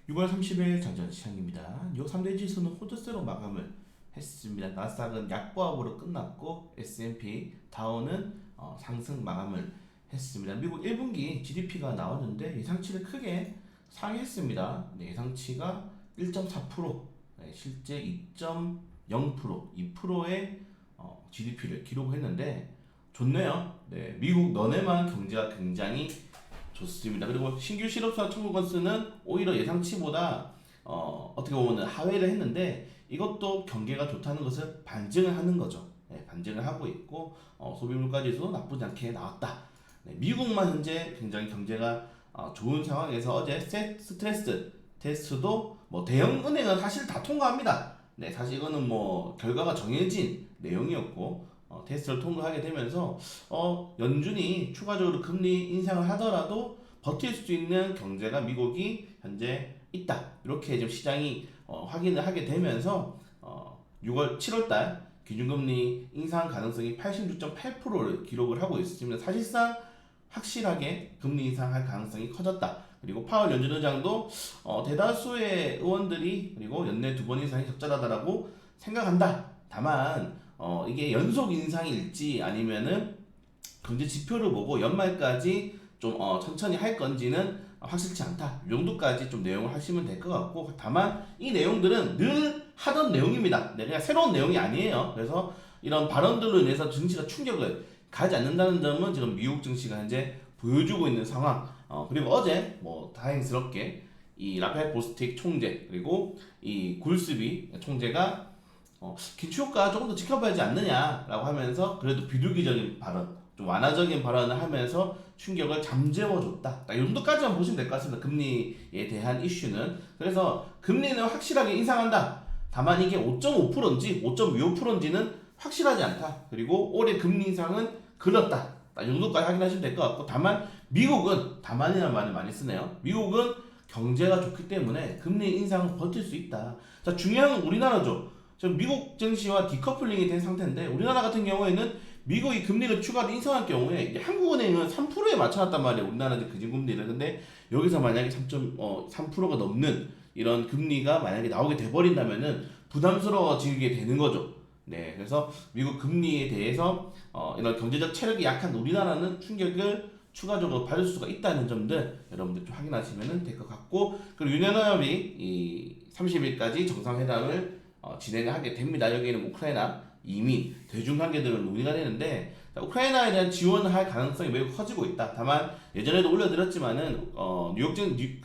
6월 30일 전전시장입니다. 요 3대 지수는 호주세로 마감을 했습니다. 나스닥은 약보합으로 끝났고 S&P, 다우는 상승 마감을 했습니다. 미국 1분기 GDP가 나왔는데 예상치를 크게 상회했습니다. 네, 예상치가 1.4%, 네, 실제 2.0%, 2%의 GDP를 기록했는데 좋네요. 네, 미국 너네만 경제가 굉장히 좋습니다. 그리고 신규 실업자 청구 건수는 오히려 예상치보다 어떻게 보면 하회를 했는데 이것도 경기가 좋다는 것을 반증을 하는 거죠. 네, 반증을 하고 있고 소비 물가지수 나쁘지 않게 나왔다. 네, 미국만 현재 굉장히 경제가 좋은 상황에서 어제 스트레스 테스트도 뭐 대형 은행은 사실 다 통과합니다. 네, 사실 이거는 뭐 결과가 정해진 내용이었고 테스트를 통과하게 되면서 연준이 추가적으로 금리 인상을 하더라도 버틸 수 있는 경제가 미국이 현재 있다. 이렇게 지금 시장이 확인을 하게 되면서 7월달 기준금리 인상 가능성이 86.8%를 기록을 하고 있습니다. 사실상 확실하게 금리 인상할 가능성이 커졌다. 그리고 파월 연준 의장도 대다수의 의원들이 그리고 연내 2번 인상이 적절하다라고 생각한다. 다만 이게 연속 인상일지 아니면은 경제 지표를 보고 연말까지 좀 천천히 할 건지는 확실치 않다. 이 정도까지 좀 내용을 하시면 될 것 같고, 다만 이 내용들은 늘 하던 내용입니다. 네, 그냥 새로운 내용이 아니에요. 그래서 이런 발언들로 인해서 증시가 충격을 가지 않는다는 점은 지금 미국 증시가 현재 보여주고 있는 상황. 그리고 어제 뭐 다행스럽게 이 라펠 보스틱 총재 그리고 이 굴스비 총재가 기축효과 조금 더 지켜봐야지 않느냐라고 하면서 그래도 비둘기적인 발언, 좀 완화적인 발언을 하면서 충격을 잠재워줬다. 이 정도까지만 보시면 될 것 같습니다. 금리에 대한 이슈는. 그래서 금리는 확실하게 인상한다. 다만 이게 5.5%인지 5.25%인지는 확실하지 않다. 그리고 올해 금리 인상은 그렇다. 이 정도까지 확인하시면 될 것 같고, 다만 미국은, 다만이라는 말을 많이 쓰네요. 미국은 경제가 좋기 때문에 금리 인상을 버틸 수 있다. 자, 중요한 건 우리나라죠. 지금 미국 증시와 디커플링이 된 상태인데, 우리나라 같은 경우에는 미국이 금리를 추가로 인상할 경우에 이제 한국은행은 3%에 맞춰놨단 말이에요. 우리나라 기준금리를. 근데 여기서 만약에 3.3%가 넘는 이런 금리가 만약에 나오게 돼버린다면은 부담스러워지게 되는 거죠. 네, 그래서 미국 금리에 대해서 이런 경제적 체력이 약한 우리나라는 충격을 추가적으로 받을 수가 있다는 점들 여러분들 좀 확인하시면 될 것 같고, 그리고 유엔연합이 이 30일까지 정상회담을 진행을 하게 됩니다. 여기에는 우크라이나, 이민, 대중관계들을 논의가 되는데, 우크라이나에 대한 지원을 할 가능성이 매우 커지고 있다. 다만 예전에도 올려드렸지만은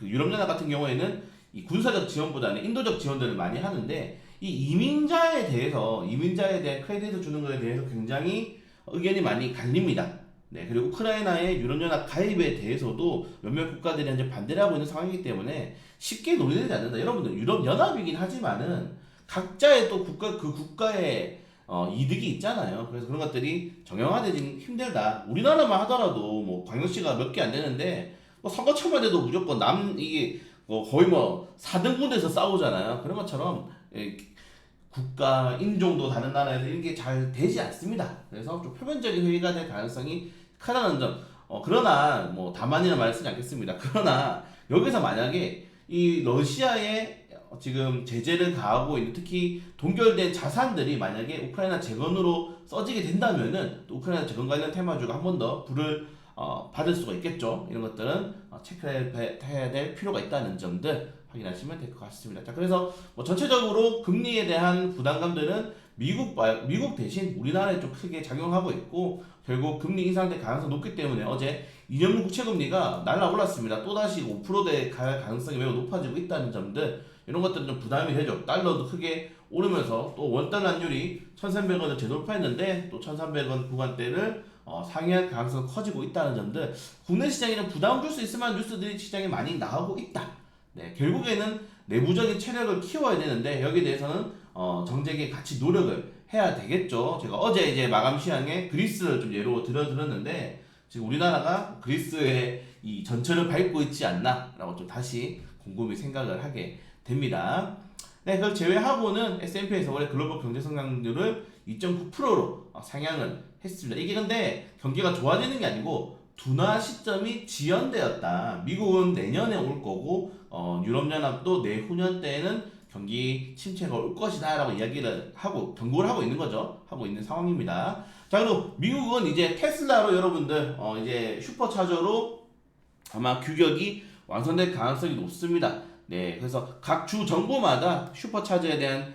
유럽연합 같은 경우에는 이 군사적 지원보다는 인도적 지원들을 많이 하는데, 이 이민자에 대한 크레딧을 주는 것에 대해서 굉장히 의견이 많이 갈립니다. 네, 그리고 우크라이나의 유럽연합 가입에 대해서도 몇몇 국가들이 현재 반대를 하고 있는 상황이기 때문에 쉽게 논의되지 않는다. 여러분들 유럽연합이긴 하지만은 각자의 또 그 국가의 이득이 있잖아요. 그래서 그런 것들이 정형화되기 힘들다. 우리나라만 하더라도 뭐 광역시가 몇 개 안 되는데 뭐 선거철만 돼도 무조건 이게 거의 뭐 4등 군대에서 싸우잖아요. 그런 것처럼 국가 인종도 다른 나라에서 이런 게 잘 되지 않습니다. 그래서 좀 표면적인 회의가 될 가능성이 크다는 점. 그러나 뭐 다만이라는 말을 쓰지 않겠습니다. 그러나 여기서 만약에 이 러시아의 지금 제재를 가하고 있는 특히 동결된 자산들이 만약에 우크라이나 재건으로 써지게 된다면은 또 우크라이나 재건 관련 테마주가 한 번 더 불을 받을 수가 있겠죠. 이런 것들은 체크해야 될 필요가 있다는 점들 확인하시면 될 것 같습니다. 자, 그래서 뭐 전체적으로 금리에 대한 부담감들은 미국 대신 우리나라에 좀 크게 작용하고 있고, 결국 금리 인상될 가능성이 높기 때문에 어제 2년물 국채금리가 날아올랐습니다. 또다시 5%대 갈 가능성이 매우 높아지고 있다는 점들, 이런 것들은 좀 부담이 되죠. 달러도 크게 오르면서 또 원달러 환율이 1,300원을 재돌파했는데 또 1,300원 구간대를 상회할 가능성이 커지고 있다는 점들, 국내 시장에 좀 부담을 줄 수 있을 만한 뉴스들이 시장에 많이 나오고 있다. 네, 결국에는 내부적인 체력을 키워야 되는데 여기에 대해서는 정책에 같이 노력을 해야 되겠죠. 제가 어제 이제 마감 시황에 그리스를 좀 예로 들었는데 지금 우리나라가 그리스의 이 전철을 밟고 있지 않나라고 좀 다시 곰곰이 생각을 하게 됩니다. 네, 그걸 제외하고는 S&P에서 올해 글로벌 경제 성장률을 2.9%로 상향을 했습니다. 이게 근데 경기가 좋아지는 게 아니고 둔화 시점이 지연되었다. 미국은 내년에 올 거고 유럽연합도 내후년 때에는 경기 침체가 올 것이다라고 이야기를 하고 경고를 하고 있는 거죠. 하고 있는 상황입니다. 자, 그리고 미국은 이제 테슬라로 여러분들 이제 슈퍼차저로 아마 규격이 완성될 가능성이 높습니다. 네, 그래서 각 주 정부마다 슈퍼차저에 대한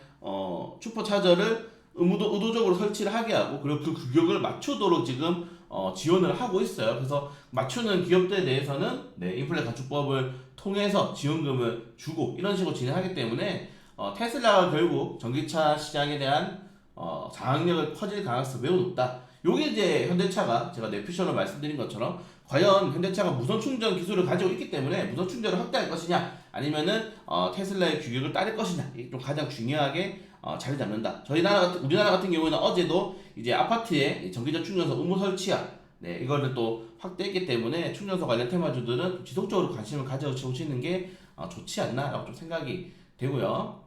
슈퍼차저를 의도적으로 설치를 하게 하고 그리고 그 규격을 맞추도록 지금 지원을 하고 있어요. 그래서 맞추는 기업들에 대해서는 네, 인플레 가축법을 통해서 지원금을 주고 이런 식으로 진행하기 때문에 테슬라가 결국 전기차 시장에 대한 장악력을 커질 가능성이 매우 높다. 요게 이제 현대차가 제가 내피셜로 말씀드린 것처럼 과연 현대차가 무선 충전 기술을 가지고 있기 때문에 무선 충전을 확대할 것이냐 아니면은 테슬라의 규격을 따를 것이냐 이게 좀 가장 중요하게 자리 잡는다. 우리나라 같은 경우에는 어제도 이제 아파트에 전기적 충전소 의무 설치야. 네, 이거를 또 확대했기 때문에 충전소 관련 테마주들은 지속적으로 관심을 가져오시는 게 좋지 않나라고 좀 생각이 되고요.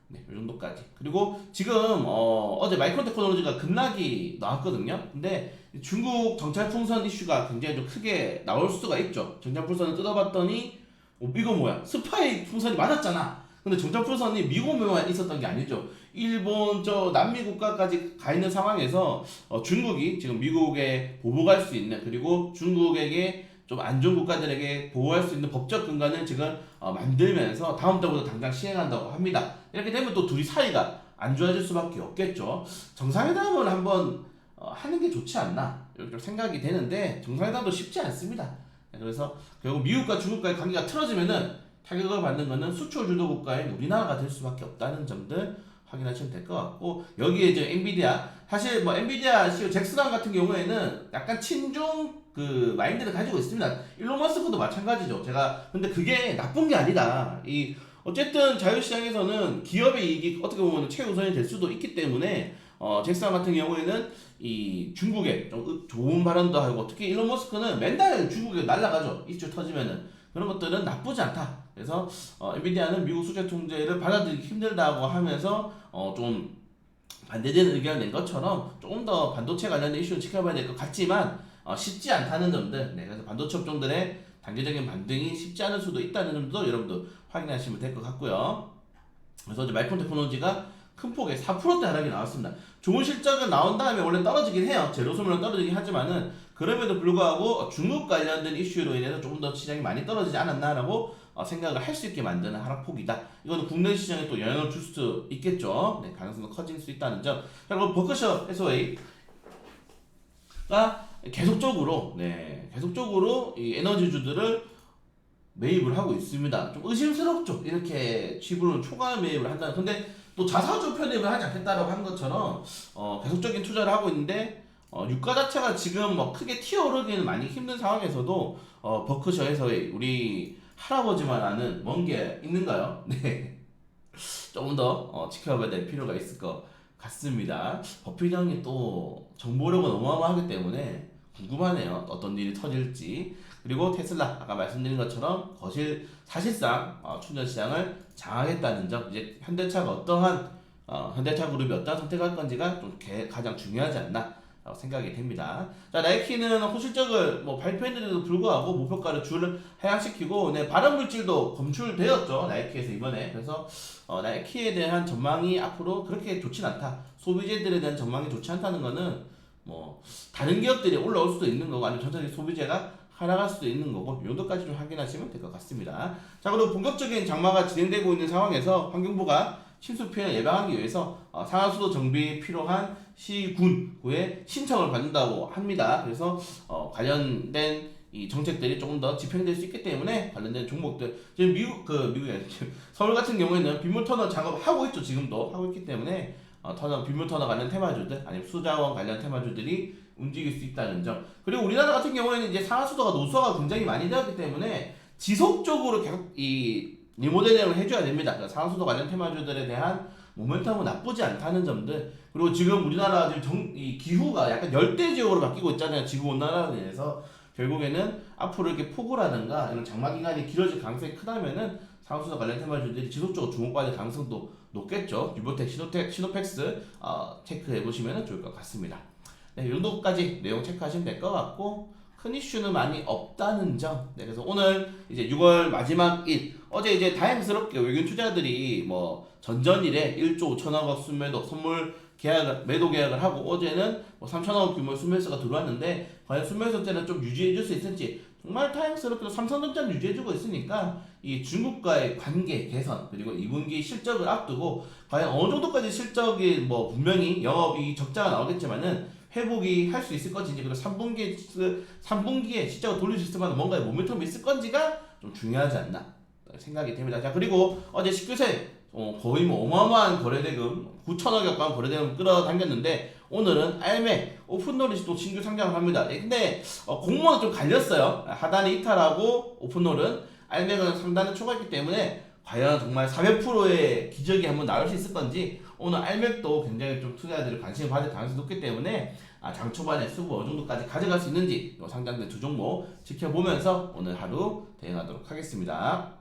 네, 이 정도까지. 그리고 지금 어제 마이크론 테크놀로지가 급락이 나왔거든요. 근데 중국 정찰 풍선 이슈가 굉장히 좀 크게 나올 수가 있죠. 정찰 풍선을 뜯어봤더니 이거 뭐야? 스파이 풍선이 맞았잖아. 근데 정찰 풍선이 미국에만 있었던 게 아니죠. 일본, 남미 국가까지 가 있는 상황에서 중국이 지금 미국에 보복할 수 있는 그리고 중국에게 좀 안 좋은 국가들에게 보호할 수 있는 법적 근간을 지금 만들면서 다음 달부터 당장 시행한다고 합니다. 이렇게 되면 또 둘이 사이가 안 좋아질 수밖에 없겠죠. 정상회담을 한번 하는 게 좋지 않나 이렇게 좀 생각이 되는데 정상회담도 쉽지 않습니다. 그래서 결국 미국과 중국과의 관계가 틀어지면은 타격을 받는 것은 수출 주도 국가인 우리나라가 될 수밖에 없다는 점들 확인하시면 될 것 같고 여기에 이제 엔비디아 사실 뭐 엔비디아 CEO 잭슨왕 같은 경우에는 약간 친중 그 마인드를 가지고 있습니다. 일론 머스크도 마찬가지죠. 근데 그게 나쁜 게 아니다. 어쨌든 자유시장에서는 기업의 이익이 어떻게 보면 최우선이 될 수도 있기 때문에 잭슨왕 같은 경우에는 이 중국에 좀 좋은 발언도 하고 특히 일론 머스크는 맨날 중국에 날아가죠. 이슈 터지면은 그런 것들은 나쁘지 않다. 그래서 엔비디아는 미국 수출 통제를 받아들이기 힘들다고 하면서 좀 반대되는 의견을 낸 것처럼 조금 더 반도체 관련된 이슈를 지켜봐야 될 것 같지만 쉽지 않다는 점들. 네, 그래서 반도체 업종들의 단계적인 반등이 쉽지 않을 수도 있다는 점도 여러분들 확인하시면 될 것 같고요. 그래서 이제 마이크론 테크놀로지가 큰 폭의 4%대 하락이 나왔습니다. 좋은 실적은 나온 다음에 원래 떨어지긴 해요. 제로소멸은 떨어지긴 하지만은 그럼에도 불구하고 중국 관련된 이슈로 인해서 조금 더 시장이 많이 떨어지지 않았나라고 생각을 할 수 있게 만드는 하락폭이다. 이거는 국내 시장에 또 영향을 줄 수 있겠죠. 네, 가능성도 커질 수 있다는 점. 자, 그리고 버크셔 해서웨이가 계속적으로 이 에너지주들을 매입을 하고 있습니다. 좀 의심스럽죠. 이렇게 지분을 초과 매입을 한다는. 근데 또 자사주 편입을 하지 않겠다라고 한 것처럼 계속적인 투자를 하고 있는데 유가 자체가 지금 뭐 크게 튀어오르기는 많이 힘든 상황에서도 버크셔에서의 우리 할아버지만 아는 먼 게 있는가요? 네, 조금 더 지켜봐야 될 필요가 있을 것 같습니다. 버핏 형이 또 정보력은 어마어마하기 때문에 궁금하네요. 어떤 일이 터질지. 그리고 테슬라 아까 말씀드린 것처럼 사실상 충전 시장을 장악했다는 점. 이제 현대차가 현대차 그룹이 어떤 선택할 건지가 좀 가장 중요하지 않나 생각이 됩니다. 자, 나이키는 호실적을 뭐 발표했는데도 불구하고 목표가를 하향시키고 발암 물질도 검출되었죠. 나이키에서 이번에. 그래서 나이키에 대한 전망이 앞으로 그렇게 좋진 않다. 소비재들에 대한 전망이 좋지 않다는 거는 뭐 다른 기업들이 올라올 수도 있는 거고 아니면 전체적인 소비재가 하락할 수도 있는 거고 이 정도까지 좀 확인하시면 될 것 같습니다. 자, 그리고 본격적인 장마가 진행되고 있는 상황에서 환경부가 침수 피해를 예방하기 위해서 상하수도 정비에 필요한 시군구의 신청을 받는다고 합니다. 그래서 관련된 이 정책들이 조금 더 집행될 수 있기 때문에 관련된 종목들 지금 미국이 아니라 서울 같은 경우에는 빗물 터널 작업하고 있죠. 지금도 하고 있기 때문에 빗물 터널 관련 테마주들 아니면 수자원 관련 테마주들이 움직일 수 있다는 점. 그리고 우리나라 같은 경우에는 이제 상하수도가 노후화가 굉장히 많이 되었기 때문에 지속적으로 계속 이 리모델링을 해줘야 됩니다. 그러니까 상하수도 관련 테마주들에 대한 모멘텀은 나쁘지 않다는 점들. 그리고 지금 우리나라 이 기후가 약간 열대 지역으로 바뀌고 있잖아요. 지구 온난화로 인해서 결국에는 앞으로 이렇게 폭우라든가 이런 장마 기간이 길어질 가능성이 크다면은 상하수도 관련 테마주들이 지속적으로 주목받을 가능성도 높겠죠. 유보텍, 시노펙스 체크해 보시면 좋을 것 같습니다. 네, 이 정도까지 내용 체크하시면 될 것 같고 큰 이슈는 많이 없다는 점. 네, 그래서 오늘 이제 6월 마지막 일, 어제 이제 다행스럽게 외국인 투자들이 뭐 전전일에 1조 5천억 원 순매도 선물 계약을 매도 계약을 하고 어제는 뭐 3천억 원 규모의 순매수가 들어왔는데 과연 순매수제는 좀 유지해줄 수 있을지 정말 다행스럽게도 삼성전자는 유지해주고 있으니까 이 중국과의 관계 개선 그리고 2분기 실적을 앞두고 과연 어느 정도까지 실적이 뭐 분명히 영업이 적자가 나오겠지만은 회복이 할 수 있을 건지 그리고 3분기에 실적을 돌릴 수 있을 만한 뭔가의 모멘텀이 있을 건지가 좀 중요하지 않나 생각이 됩니다. 자 그리고 어제 19세 거의 뭐 어마어마한 거래대금 9천억 가까운 거래대금 끌어당겼는데 오늘은 알맥 오픈롤이 또 신규 상장을 합니다. 근데 공모는 좀 갈렸어요. 하단이 이탈하고 오픈롤은 알맥은 상단을 초과했기 때문에 과연 정말 400%의 기적이 한번 나올 수 있을 건지 오늘 알맥도 굉장히 좀 투자자들이 관심을 받을 가능성이 높기 때문에 장 초반에 수급 어느 정도까지 가져갈 수 있는지 상장된 두 종목 지켜보면서 오늘 하루 대응하도록 하겠습니다.